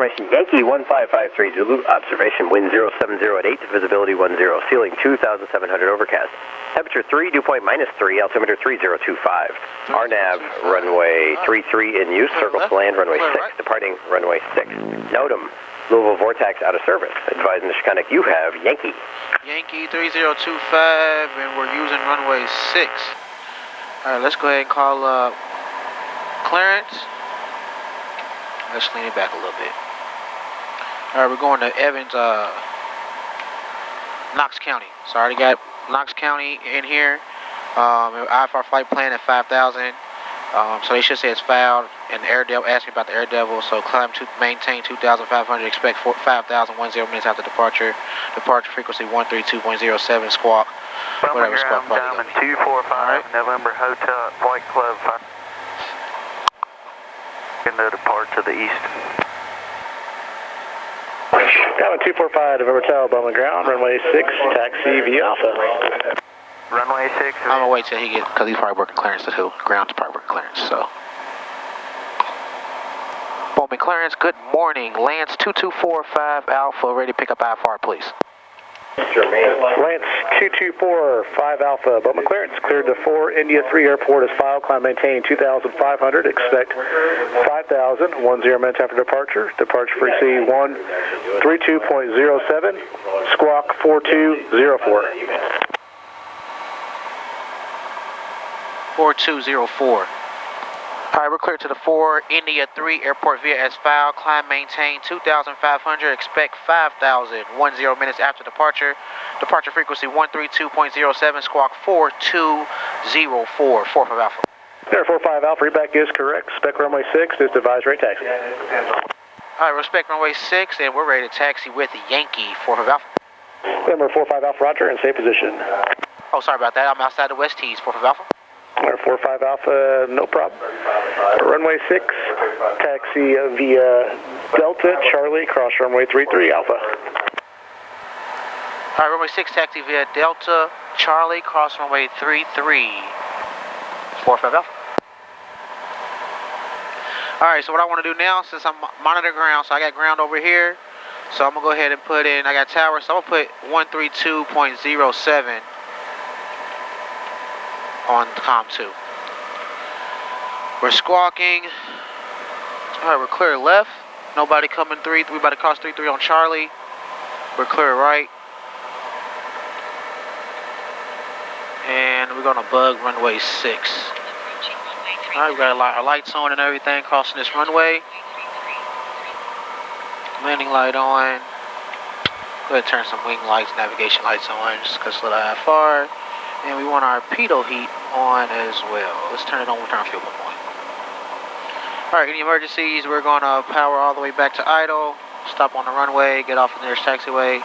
confirmation. Yankee 1553 Zulu, observation, wind 070 at 8, visibility 10, ceiling 2,700 overcast. Temperature 3, dew point -3, altimeter 3025. RNAV, runway 33 in use, circle to land, runway 6, departing runway 6. NOTAM, Louisville Vortex out of service. Advising the Chicanek, you have Yankee. Yankee 3025, and we're using runway 6. Alright, let's go ahead and call clearance. Let's lean it back a little bit. Alright, we're going to Evans, Knox County. So I already got Knox County in here. IFR flight plan at 5,000. So they should say it's fouled. And the Air Devil asked me about the Air Devil. So climb to maintain 2,500. Expect 5,000 minutes after departure. Departure frequency 132.07 squawk. Whatever squawk party. Diamond 245 right. November Hotel Flight Club. In the depart to the east. Diamond 245 November Hotel Bowman ground. Runway 6. Taxi via Alpha. Runway 6. I'm gonna wait till he gets, because he's probably working clearance too. Ground's probably working clearance, so. Bowman clearance, good morning. Lance 2245 Alpha, ready to pick up IFR, please. Jermaine. Lance 2245 Alpha, Bowman clearance. Cleared to 4 India 3 airport as filed. Climb maintain 2,500. Expect 5,000 minutes after departure. Departure frequency 132.07. Squawk 4204. 4204. Alright, we're clear to the 4 India 3 airport via as filed. Climb maintain 2,500. Expect 5,000 minutes after departure. Departure frequency 132.07. Squawk 4204. 45 Alpha. Air 45 Alpha, readback is correct. Spec runway 6 is advised rate taxi. Alright, respect runway 6, and we're ready to taxi with Yankee 45 Alpha. Number 45 Alpha, roger, in safe position. Oh, sorry about that. I'm outside the West Tees. 45 Alpha. Air 45 Alpha, no problem. Runway 6, taxi via Delta Charlie, cross runway 33 Alpha. Alright, runway 6, taxi via Delta Charlie, cross runway 33. 45 Alpha. Alright, so what I want to do now, since I'm monitoring ground, so I got ground over here, so I'm going to go ahead and put in, I got tower, so I'm going to put 132.07 on COM 2. We're squawking. Alright, we're clear left. Nobody coming 3. We about to cross 33 on Charlie. We're clear right. And we're gonna bug runway 6. Alright, we got our lights on and everything crossing this runway. Landing light on. Go ahead and turn some wing lights, navigation lights on, just because of the IFR. And we want our pitot heat on as well. Let's turn it on, we'll turn our fuel pump on. Alright, any emergencies, we're going to power all the way back to idle. Stop on the runway, get off the nearest taxiway.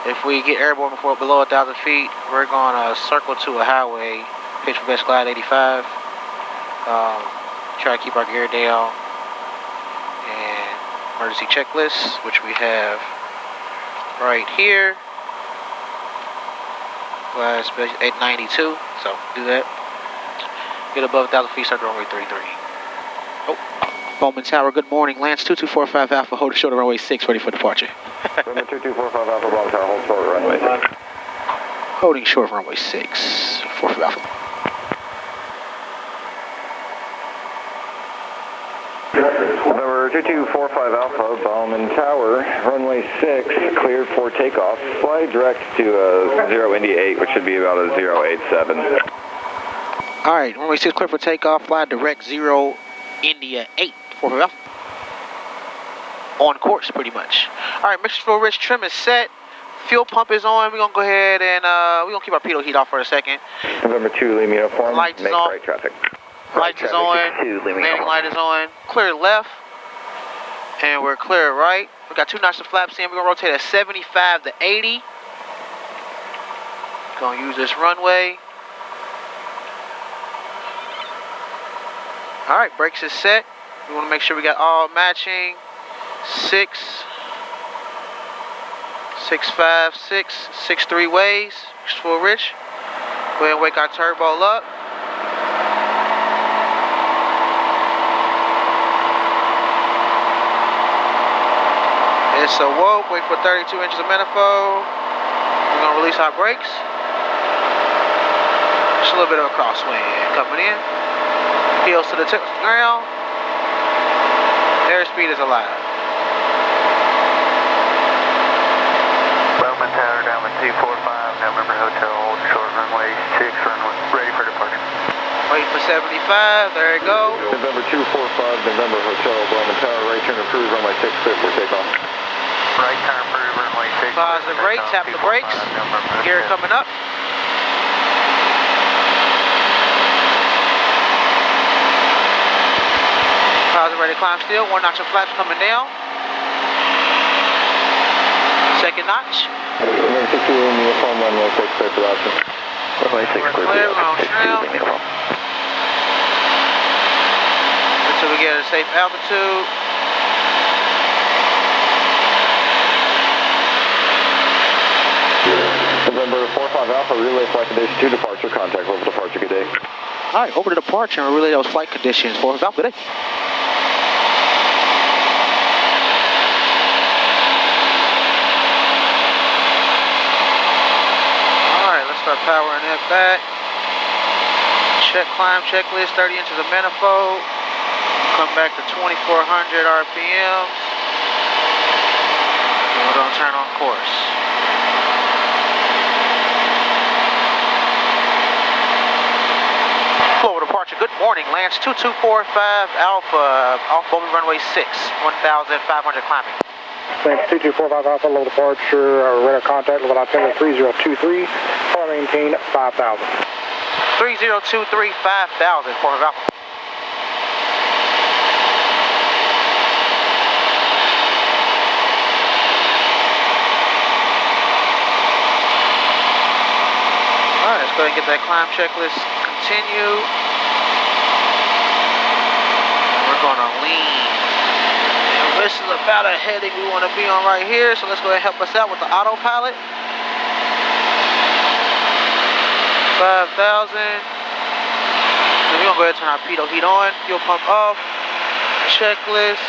If we get airborne before below 1,000 feet, we're going to circle to a highway, pitch for best glide 85. Try to keep our gear down. And emergency checklists, which we have right here. Last 892, so do that. Get above 1,000 feet, start runway 33. Oh, Bowman Tower, good morning. Lance 2245 Alpha, hold short of runway 6, ready for departure. Number 2245 Alpha, Bowman Tower, hold short of runway 6. Holding short of runway 6, 45 Alpha. Number 2245 Alpha, Bowman Tower, runway 6, cleared for takeoff. Fly direct to 0 India 8, which should be about a 087. Alright, runway 6 clear for takeoff, fly direct 0 India 8, 45 Alpha. On course, pretty much. Alright, mixture fuel rich, trim is set. Fuel pump is on. We're going to go ahead and we're going to keep our pitot heat off for a second. November 2, Lima uniform, lights make on. right traffic. Lights is on, landing light is on, clear left, and we're clear right. We got 2 knots of flaps in, we're gonna rotate at 75 to 80. Gonna use this runway. All right, brakes is set. We wanna make sure we got all matching. 6, 6, 5, 6, 6, 3 ways, full rich. Go ahead and wake our turbo up. It's a whoop, wait for 32 inches of manifold. We're gonna release our brakes. Just a little bit of a crosswind coming in. Heels to the tip of the ground. Airspeed is allowed. Bowman Tower, downwind 245, November Hotel, hold short runway 6, runway ready for departure. Wait for 75, there it goes. November 245, November Hotel, Bowman Tower, right turn approved, runway 6, clear for takeoff. Right turn approved, runway 6. Pause the brake, tap the brakes. Gear coming up. Pause and ready to climb still. 1 notch of flaps coming down. Second notch. Runway 6, uniform, runway 6, clear for option. Runway 6, We're clear clear, for we're on trim. uniform. Until we get a safe altitude. November 45 Alpha, relay flight condition 2 departure, contact over departure, good day. All right, over to departure and relay those flight conditions for Valve. Good day. All right, let's start powering that back. Check climb checklist, 30 inches of manifold. Come back to 2,400 RPMs. And we're gonna turn on course. Flow departure, good morning, Lance 2245 Alpha, off Bowman runway 6, 1,500 climbing. Lance 2245 Alpha, low departure, radar contact, level altimeter 3023, power maintain 5,000. 3023, 5,000, for Alpha. Alright, let's go ahead and get that climb checklist continued. We're gonna lean. And this is about a heading we want to be on right here, so let's go ahead and help us out with the autopilot. 5,000. And we're gonna go ahead and turn our pitot heat on, fuel pump off, checklist.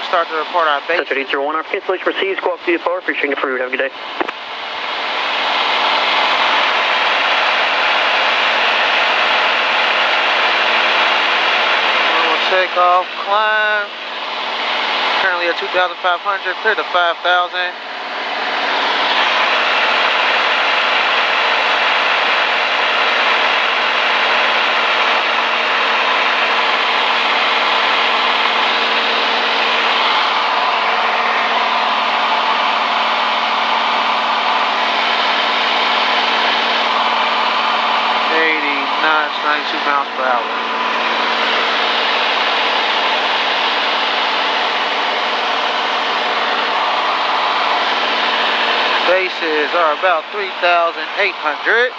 Start to report our base. 3001, our cancellation received, go up to the floor, appreciate it, approved, have a good day. We'll take off, climb. Currently at 2,500, clear to 5,000. Knots, 92 miles per hour. Bases are about 3,800.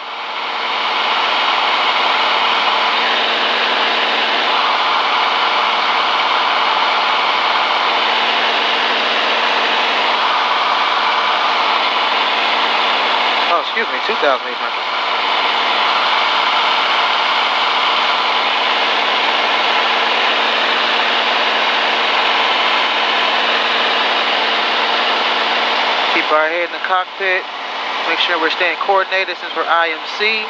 Oh, excuse me, 2,800. Keep our head in the cockpit. Make sure we're staying coordinated since we're IMC.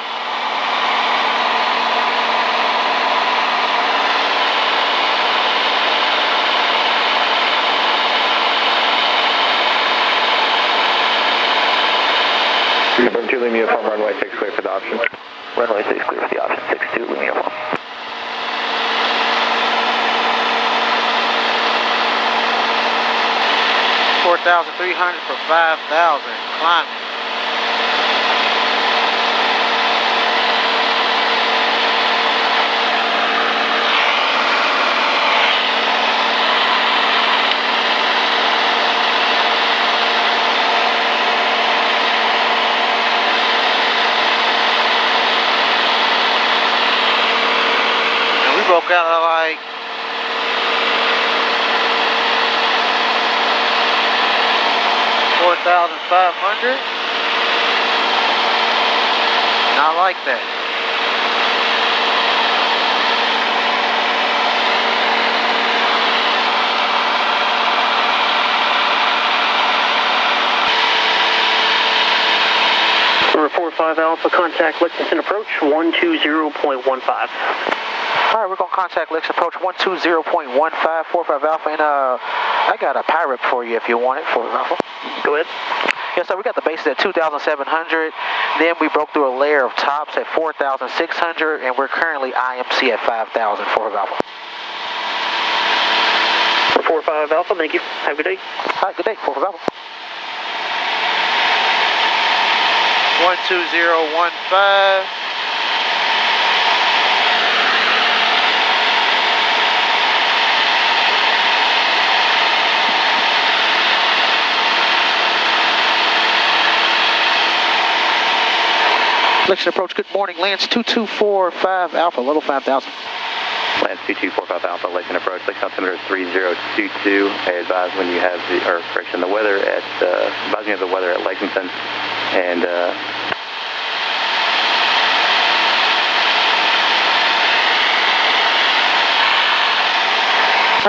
Confirm 2, leave me uniform, runway 6, clear for the option. Runway 6, clear for the option, 62, leave me uniform. 4,300 for 5,000, climbing. And we broke out at like 4,500. I like that. 2245 Alpha, contact Lexington approach 120.15. All right, we're going to contact Lex approach 120.15, 45 Alpha, and I got a pirate for you if you want it, 45 Alpha. Go ahead. Yes, sir, we got the bases at 2,700, then we broke through a layer of tops at 4,600, and we're currently IMC at 5,000, 45 Alpha. 45 Alpha, thank you. Have a good day. All right, good day, 45 Alpha. 12015. Lexington approach, good morning, Lance 2245 Alpha, level 5,000. Lance 2245 Alpha, Lexington approach, Lexington altimeter 3022. I advise when you have the, or correction, the weather at, advise me of the weather at Lexington, and, all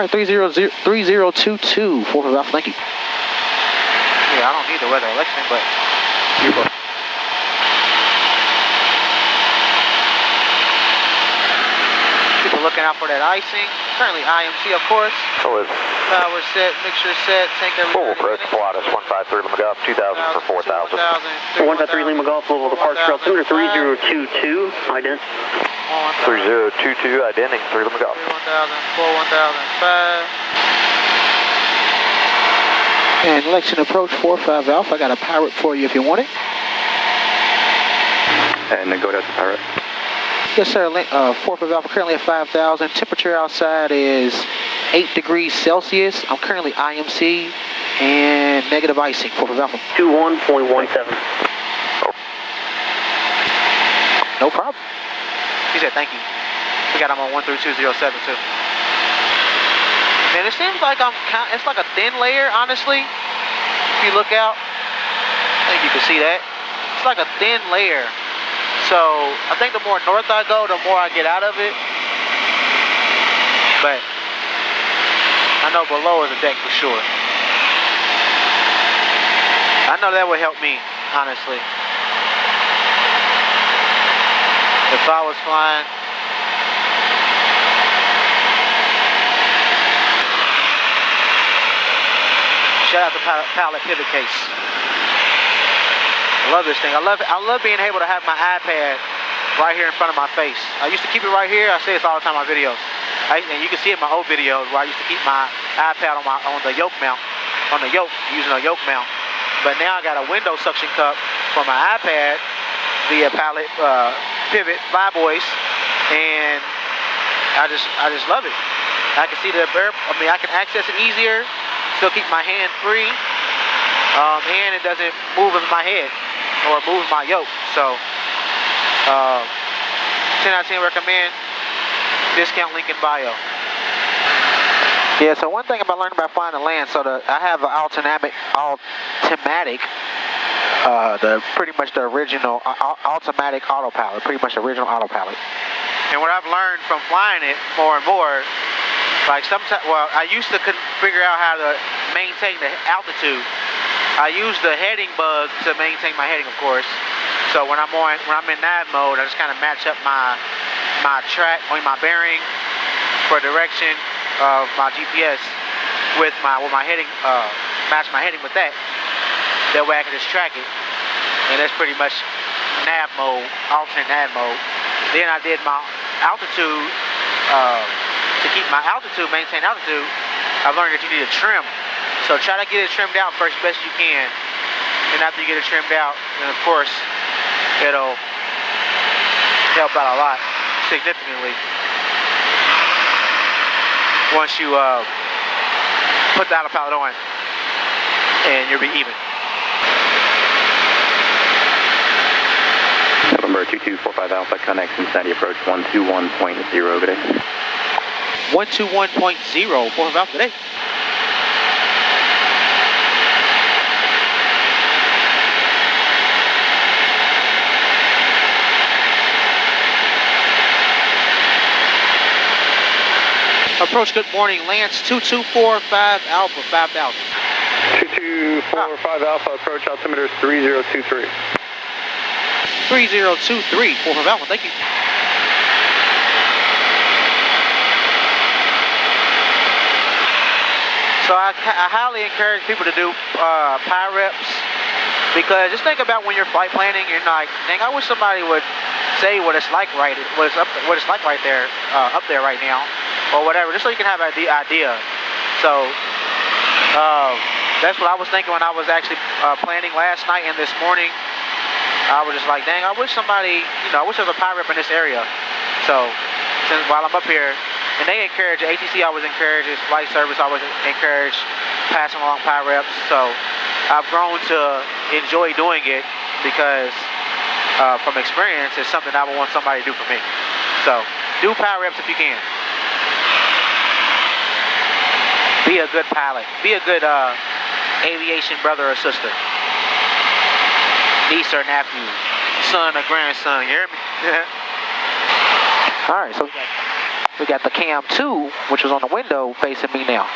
right, 3022, 45 Alpha, thank you. Yeah, I don't need the weather at Lexington, but you're both. People looking out for that icing. Currently IMC, of course. So it's Power set, mixture set, tank everything. full approach, Pilatus 153 Lima Golf, 2,000 for 4,000. 153 Lima Golf, level departure altimeter 3022, ident. 3022, identity, 3 Lima Golf. 1000, and Lexington approach 45 Alpha. I got a pirate for you if you want it. and then go down to pirate. Yes, sir. 45 Alpha, currently at 5,000. Temperature outside is 8 degrees Celsius. I'm currently IMC and negative icing. 45 Alpha. 21.17. No problem. He said thank you. We got him on 13207 too. And it seems like it's like a thin layer, honestly. If you look out, I think you can see that. It's like a thin layer. So I think the more north I go, the more I get out of it. But I know below is a deck for sure. I know that would help me, honestly. If I was flying. Shout out to Pallet Pivot Case. I love this thing. I love being able to have my iPad right here in front of my face. I used to keep it right here. I say this all the time in my videos. And you can see in my old videos where I used to keep my iPad on the yoke mount, using a yoke mount. But now I got a window suction cup for my iPad via Pallet Pivot Flyboys, and I just love it. I can see I can access it easier, still keep my hand free, and it doesn't move in my head or move my yoke. So 10 out of 10 recommend. Discount link in bio. Yeah, so one thing about learning about flying and land, so I have an automatic, pretty much the original automatic autopilot, pretty much the original autopilot. And what I've learned from flying it more and more, like sometimes, well, I used to couldn't figure out how to maintain the altitude. I use the heading bug to maintain my heading, of course. So when I'm in nav mode, I just kind of match up my bearing for direction of my GPS with my heading, match my heading with that. That way I can just track it. And that's pretty much nav mode, alternate nav mode. Then I did my altitude, to keep my altitude, maintain altitude, I've learned that you need to trim. So try to get it trimmed out first best you can. And after you get it trimmed out, then of course, it'll help out a lot, significantly. Once you put the autopilot on, and you'll be even. November 2245 Alpha, connect Cincinnati approach 121.0 today. 121.0 for Alpha today. Approach, good morning, Lance 2245 Alpha 5000. 2245 Alpha, approach altimeter 3023. 3023, 45 Alpha, thank you. So I highly encourage people to do PI reps, because just think about when you're flight planning, you're like, dang, I wish somebody would say what it's like right there, up there right now, or whatever, just so you can have an idea. So that's what I was thinking when I was actually planning last night and this morning. I was just like, dang, I wish somebody, I wish there was a PI rep in this area. So since while I'm up here, and they encourage ATC, always encourages flight service, always encourage passing along PI reps. So I've grown to enjoy doing it because from experience, it's something I would want somebody to do for me. So do PI reps if you can. Be a good pilot. Be a good aviation brother or sister. Niece or nephew. Son or grandson. You hear me? All right, so we got the cam 2, which was on the window, facing me now.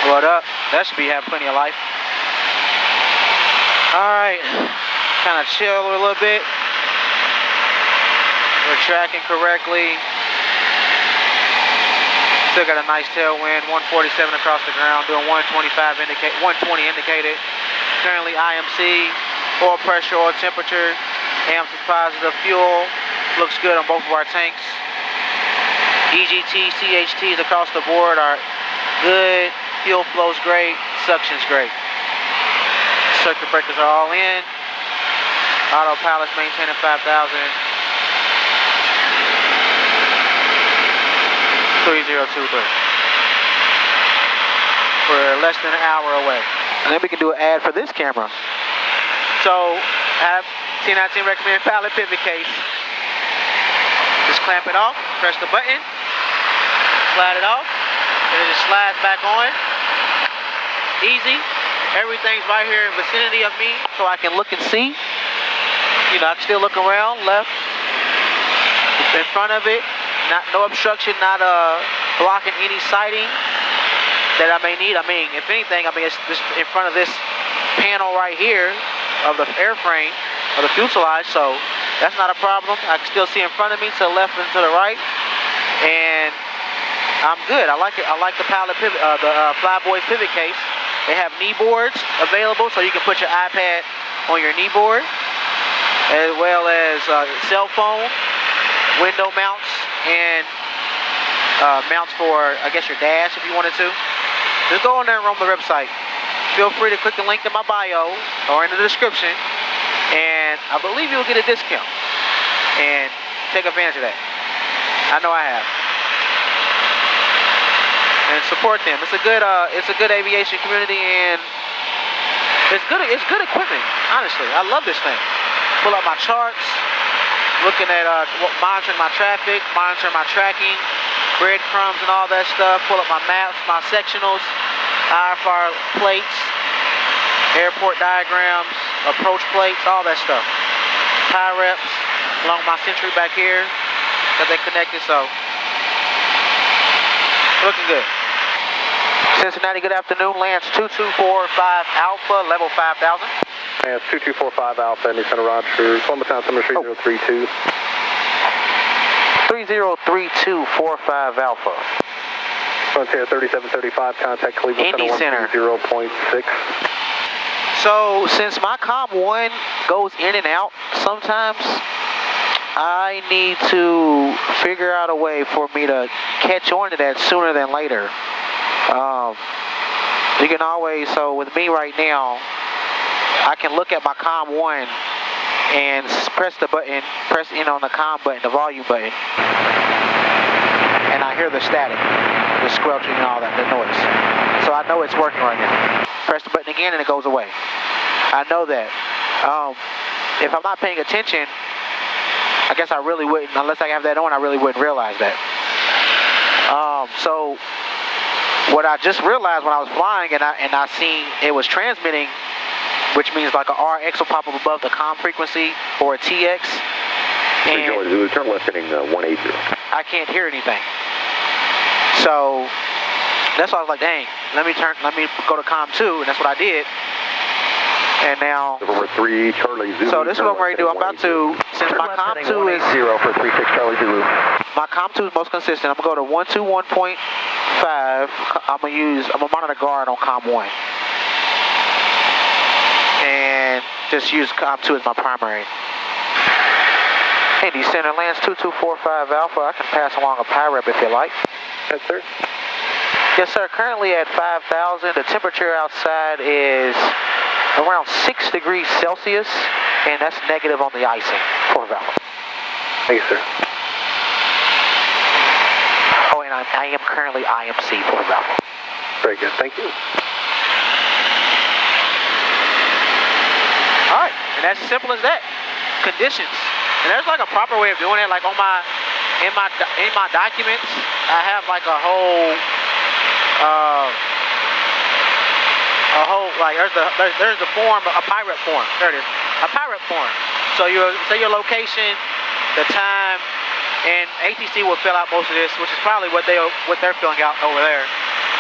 What up? That should be having plenty of life. Alright, kind of chill a little bit. We're tracking correctly. Still got a nice tailwind, 147 across the ground, doing 120 indicated. Currently IMC, oil pressure, oil temperature, amps is positive, fuel looks good on both of our tanks. EGT, CHTs across the board are good. Fuel flow's great. Suction's great. Circuit breakers are all in. Autopilot's maintaining 5,000. 3023. We're less than an hour away. And then we can do an ad for this camera. So, I have T19 recommended pilot pivot case. Just clamp it off, press the button, slide it off, and it just slides back on. Easy. Everything's right here in the vicinity of me, so I can look and see. I can still look around, left, in front of it. No obstruction, not blocking any sighting that I may need. If anything, it's just in front of this panel right here of the airframe, of the fuselage, so that's not a problem. I can still see in front of me, to the left and to the right, and I'm good. I like it. I like the pilot pivot, Flyboys pivot case. They have knee boards available, so you can put your iPad on your knee board, as well as cell phone, window mounts, and mounts for, I guess, your dash if you wanted to. Just go on there and roam the website. Feel free to click the link in my bio or in the description, and I believe you'll get a discount. And take advantage of that. I know I have. And support them. It's a good aviation community, and it's good equipment. Honestly, I love this thing. Pull up my charts, looking at monitoring my traffic, monitoring my tracking, breadcrumbs and all that stuff. Pull up my maps, my sectionals, IFR plates, airport diagrams, approach plates, all that stuff. PI reps along my Sentry back here that they connected, so looking good. Cincinnati, good afternoon. Lance 2245 Alpha, level 5,000. Lance 2245 Alpha, Indy Center, Roger. Columbus Town, Summer 3032. 3032, 45 Alpha. Frontier 3735, contact Cleveland Indy Center. 0.6. So, since my COM 1 goes in and out sometimes, I need to figure out a way for me to catch on to that sooner than later. You can always, so with me right now, I can look at my COM 1 and press the button, press in on the COM button, the volume button, and I hear the static, the squelching and all that, the noise. So I know it's working right now. Press the button again and it goes away. I know that. If I'm not paying attention, I guess I really wouldn't, unless I have that on, I really wouldn't realize that. So what I just realized when I was flying and I seen it was transmitting, which means like a RX will pop up above the COM frequency or a TX. And turn left heading 180. I can't hear anything. So that's why I was like, dang, let me go to COM 2, and that's what I did. And now, November 3, Charlie Zulu. so this is what I'm ready to do. I'm about to since my COM 2 is 0 for 36 Charlie Zulu. my COM 2 is most consistent, I'm gonna go to 121.5. I'm gonna monitor guard on COM 1. And just use COM 2 as my primary. Hey, Center lands 2245 Alpha. I can pass along a PIREP if you like. Yes, sir. Yes, sir. Currently at 5,000. The temperature outside is around 6 degrees Celsius, and that's negative on the icing for Alpha. Thank you, sir. Oh, and I am currently IMC for Alpha. Very good. Thank you. All right, and that's as simple as that. Conditions, and there's like a proper way of doing it. Like on in my documents, I have like a whole like there's the form, a PIREP form. There it is, a PIREP form. So you say your location, the time, and ATC will fill out most of this, which is probably what they're filling out over there.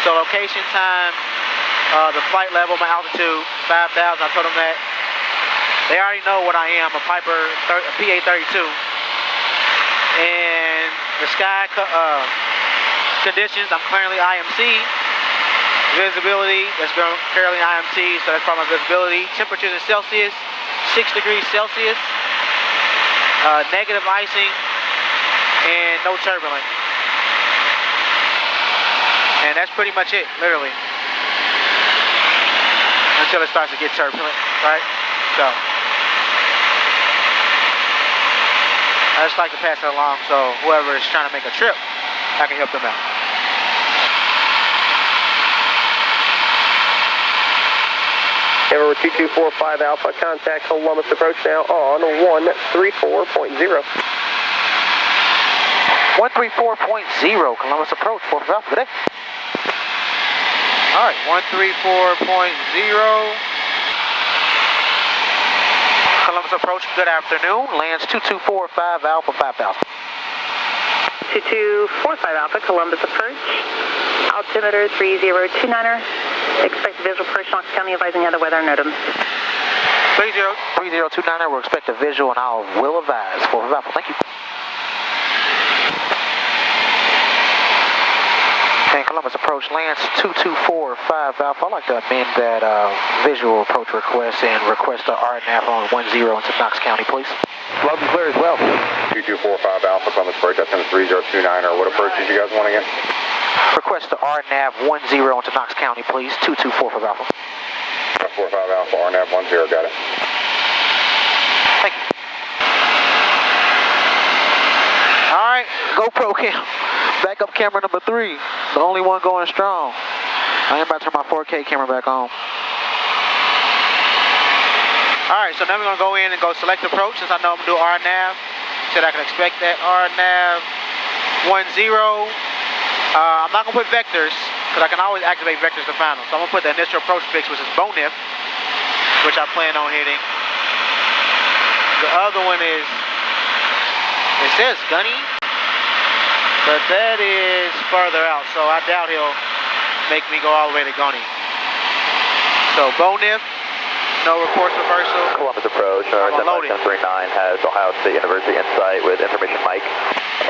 So location, time, the flight level, my altitude, 5,000. I told them that. They already know what I am, a Piper PA-32. And the sky conditions, I'm currently IMC. Visibility, that's currently IMC, so that's probably my visibility. Temperatures in Celsius, 6 degrees Celsius. Negative icing, and no turbulence. And that's pretty much it, literally. Until it starts to get turbulent, right? So I just like to pass it along so whoever is trying to make a trip, I can help them out. Over 2245 Alpha, contact Columbus approach now on 134.0. 134.0, Columbus approach, 4 Alpha, good day. All right, 134.0. Columbus approach, good afternoon. Lands 2245 Alpha 5000. 2245 Alpha, Columbus approach. Altimeter 3029er. Expect visual approach, Knox County, advising other weather NOTAM. 3029er, we'll expect a visual and I will advise. 4 Alpha, thank you. And Columbus approach lands 2245 Alpha. I'd like to amend that visual approach request and request the RNAV on 10 into Knox County, please. Loud and clear as well. 2245 Alpha, Columbus approach, that's in 3029er. What approach did you guys want again? Request the RNAV 10 into Knox County, please. 2245 Alpha. 45 Alpha, RNAV 10, got it. Thank you. All right, GoPro cam. Backup camera number 3. The only one going strong. I am about to turn my 4K camera back on. All right, so now we're going to go in and go select approach since I know I'm going to do RNAV. Said I can expect that RNAV 10. I'm not going to put vectors because I can always activate vectors to find them. So I'm going to put the initial approach fix, which is Bowman, which I plan on hitting. The other one is, it says Gunny, but that is further out, so I doubt he'll make me go all the way to Gunny. So Bowman, no reports reversal. Columbus approach, 1039 has Ohio State University in sight with information Mike.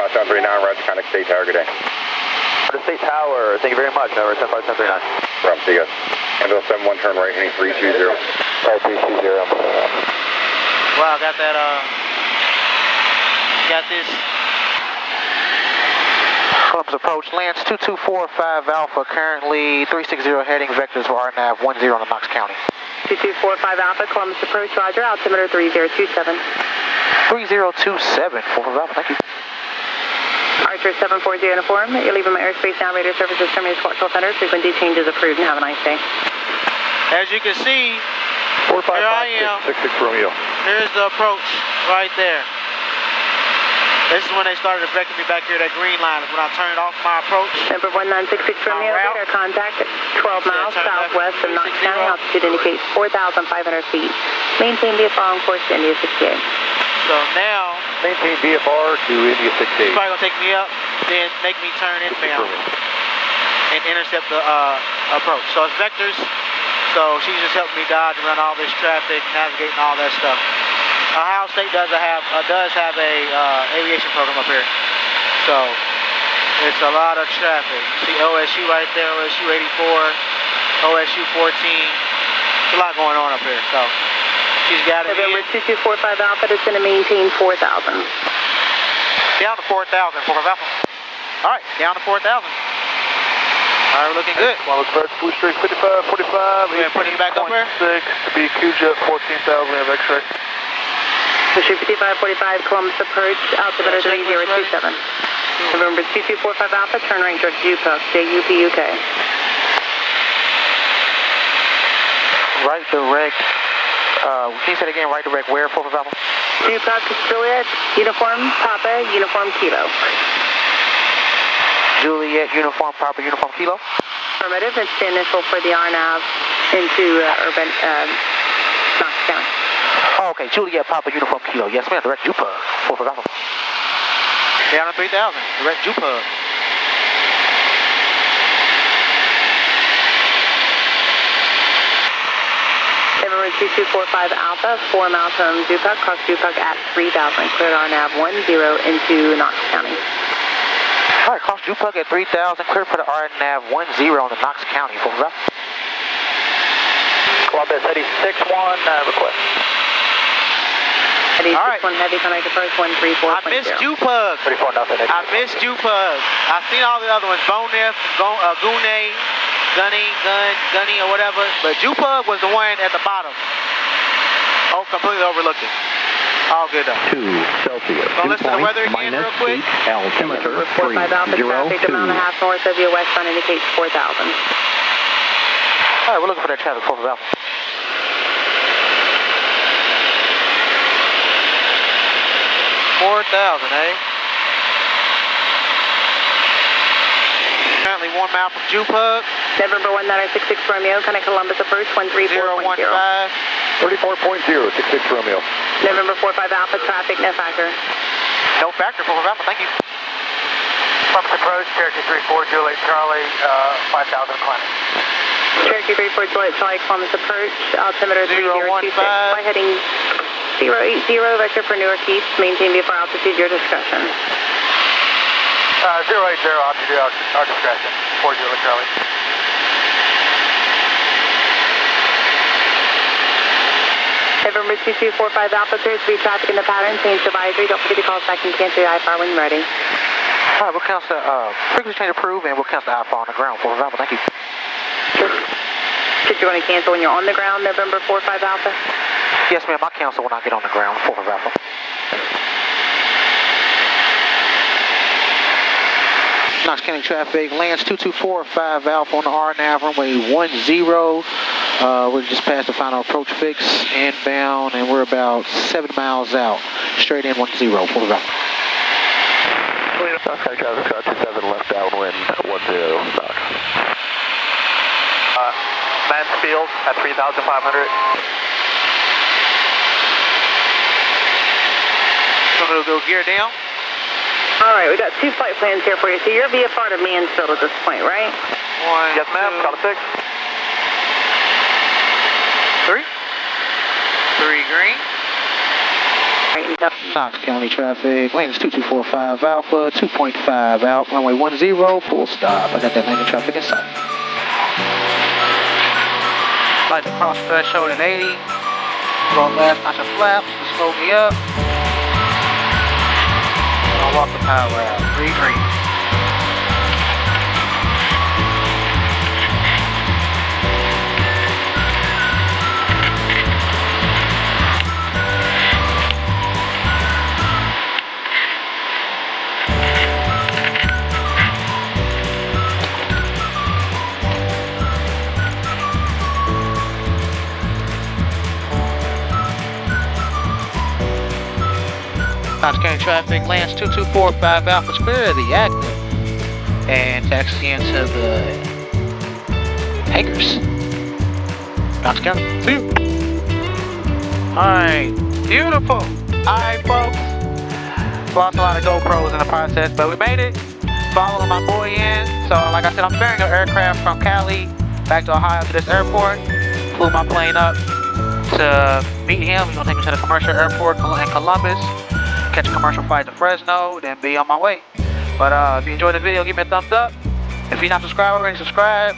5739, Roger, contact State Tower, good day. The State Tower, thank you very much. Over 1059. Rob, see you guys. Handle 71, turn right, heading 320. Right, 320. Wow, got that, got this. Columbus approach, lands 2245 Alpha, currently 360 heading vectors for RNAV 10 to Knox County. 2245 Alpha, Columbus approach, roger, altimeter 3027. 3027, 4 Alpha, thank you. Archer 740 uniform, you're leaving my airspace now, radio services terminated Squawk Center, frequency changes approved, and have a nice day. As you can see, here I am. 66 Romeo. Here's the approach right there. This is when they started affecting me back here, that green line is when I turned off my approach. Number 1966 Romeo, radar contact at 12 miles southwest of Knox County, altitude indicates 4,500 feet. Maintain VFR on course to India 68. So now, Maintain VFR to India 68. it's probably going to take me up, then make me turn inbound and intercept the approach. So it's vectors, so she's just helping me dodge around all this traffic, navigating all that stuff. Ohio State does have a aviation program up here. So it's a lot of traffic. You see OSU right there, OSU 84, OSU 14. There's a lot going on up here. So she's got it. November 2245 Alpha is going to maintain 4,000. Down to 4,000, 4 Alpha. All right, down to 4,000. All right, we're looking good. Well, it's back to Blue Street 55, 45. We're putting you back up there. 6 to be Q-Jet 14,000, we have X-ray. Blue Street 5545, Columbus approach, altimeter 3027. November 2245 Alpha, turn right towards JUPUK, JUPUK. Right direct. Can you say it again? Right direct where, 4 Alpha? JUPUK, Juliet, uniform, Papa, uniform, Kilo. Juliet, uniform, Papa, uniform, Kilo. Affirmative, it's the initial for the RNAV into urban, Knox County. Oh, okay, Juliet, Papa, uniform, Kilo. Yes, ma'am, direct JUPUK, 4 Alpha. Down to 3,000, direct JUPUK. November 2245 Alpha, 4 miles from JUPUK, cross JUPUK at 3,000, cleared RNAV 10 into Knox County. All right, cross JUPUK at 3,000, cleared for the RNAV 10 on the Knox County, 4 Alpha. Columbus, Eddie 6-1, request. Eddie All right. 6-1 Heavy, contact approach 134.0. I missed JUPUK. 34-0. I missed JUPUK. I've seen all the other ones, Bonif, Gunny, or whatever, but JUPUK was the one at the bottom. Oh, completely overlooked it. All good though. 2 Celsius. So listen to the weather again real quick. Altimeter 45 Alpha traffic, a mile and a half north of you, westbound indicates 4,000. All right, we're looking for that traffic, 4 Alpha. Currently 1 mile from JUPUK. November 1966 Romeo, connect Columbus approach 134.0. 015. 34.0, 66 Romeo. November 45 Alpha traffic, no factor. No factor, 4 Alpha, thank you. Columbus approach, Cherokee 34, Juliet Charlie, 5,000 climbing. Cherokee 34 Juliet Charlie, Columbus approach, altimeter 3026, 015. flight heading 080, vector for Newark East, maintain VFR altitude, your discretion. 080, altitude, our discretion, 4 Juliet Charlie. November 2245 Alpha, clears to be traffic in the pattern, change advisory, don't forget to call us back and cancel the IFR when you're ready. All right, we'll cancel frequency change approved, and we'll cancel the IFR on the ground, 4 Alpha, thank you. Should you want to cancel when you're on the ground, November 45 Alpha? Yes, ma'am, I'll cancel when I get on the ground, 4 Alpha. Knox County traffic, Lance 2245 Alpha on the RNAV, runway 10. We're just past the final approach fix, inbound, and we're about 7 miles out. Straight in 10, 4 Alpha. Knox County traffic, 27 left downwind, 10 Knox. Mansfield at 3,500. So we'll go gear down. All right, we got 2 flight plans here for you. So you're VFR to Mansfield at this point, right? 1, Yes, ma'am, 2, count to 6. 3. 3 green. Right, no. Knox County traffic, lanes 2245 Alpha, 2.5 out, runway 10, full stop. I got that lane of traffic in sight. Like to cross threshold at 80. Roll last notch of flaps to slow me up. I'll walk the power out. 3 green. Knox County traffic, Lance 2245 Alpha's clear of the active, and taxi into the hangars. Knox County, see you. Alright, beautiful. Alright, folks. Lost a lot of GoPros in the process, but we made it. Following my boy in. So, like I said, I'm ferrying an aircraft from Cali back to Ohio to this airport. Flew my plane up. to meet him. He's gonna take me to the commercial airport in Columbus, catch a commercial flight to Fresno, then be on my way. But if you enjoyed the video, give me a thumbs up. If you're not subscribed already, subscribe.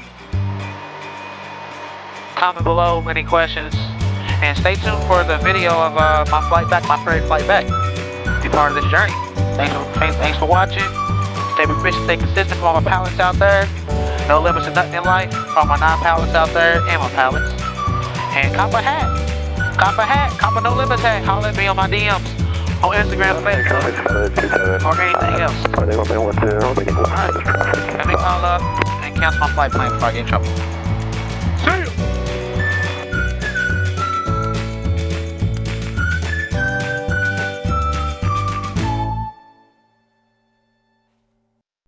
Comment below any questions. And stay tuned for the video of my flight back, my first flight back. Be part of this journey. Thanks for watching. Stay proficient, stay consistent for all my pilots out there. No limits to nothing in life. For all my non-pilots out there and my pilots. And cop a hat. Cop a hat. Cop a no limits hat. Holler at me on my DMs. On Instagram, Facebook, or anything else. Alright. Let me call up and cancel my flight plan before I get in trouble.